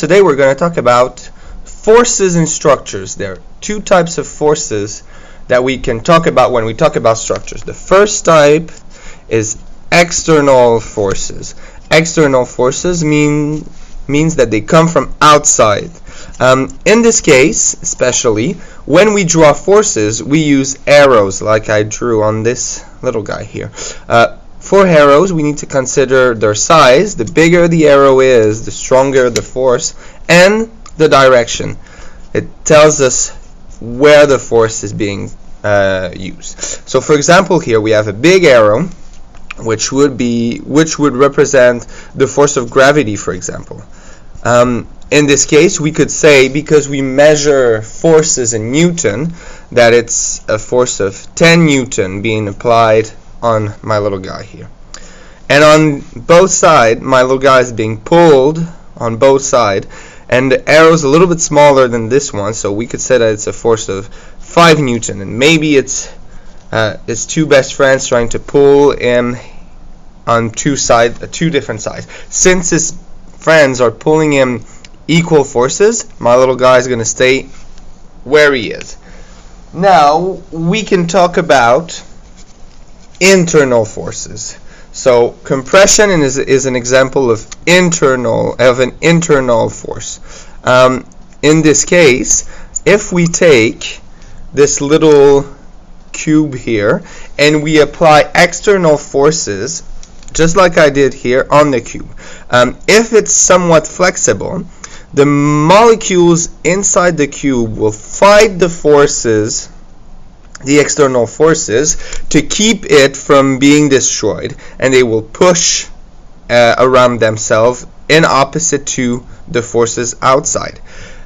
today we're going to talk about forces and structures. There are two types of forces that we can talk about when we talk about structures. The first type is external forces. External forces means that they come from outside. In this case, especially, when we draw forces, we use arrows like I drew on this little guy here. For arrows, we need to consider their size. The bigger the arrow is, the stronger the force, and the direction. It tells us where the force is being used. So, for example, here we have a big arrow, which would represent the force of gravity, for example. In this case, we could say, because we measure forces in Newton, that it's a force of 10 Newton being applied on my little guy here. And on both sides, my little guy is being pulled on both sides, and the arrow is a little bit smaller than this one, so we could say that it's a force of 5 Newton, and maybe it's two best friends trying to pull him on two different sides. Since his friends are pulling him equal forces, my little guy is going to stay where he is. Now we can talk about internal forces. So compression is an example of an internal force. In this case, if we take this little cube here and we apply external forces, just like I did here on the cube, if it's somewhat flexible, the molecules inside the cube will fight the forces, the external forces, to keep it from being destroyed, and they will push around themselves in opposite to the forces outside.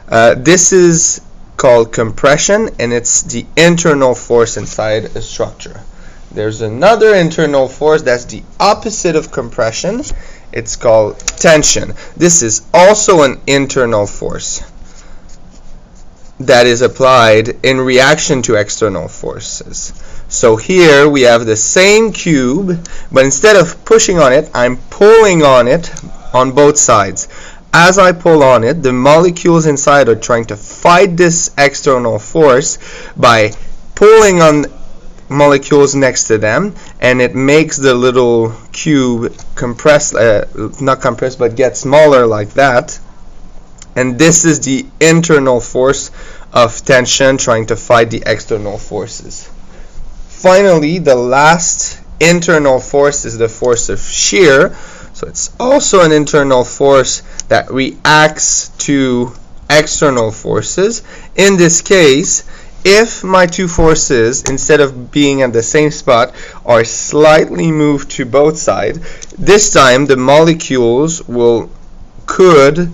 This is called compression, and it's the internal force inside a structure. There's another internal force that's the opposite of compression. It's called tension. This is also an internal force that is applied in reaction to external forces. So here we have the same cube, but instead of pushing on it, I'm pulling on it on both sides. As I pull on it, the molecules inside are trying to fight this external force by pulling on molecules next to them, and it makes the little cube not compress, but get smaller like that. And this is the internal force of tension trying to fight the external forces. Finally, the last internal force is the force of shear. So it's also an internal force that reacts to external forces. In this case, if my two forces, instead of being at the same spot, are slightly moved to both sides, this time the molecules could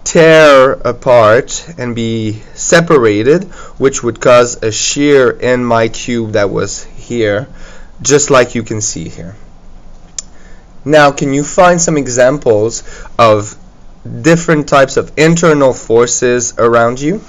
tear apart and be separated, which would cause a shear in my cube that was here, just like you can see here. Now, can you find some examples of different types of internal forces around you?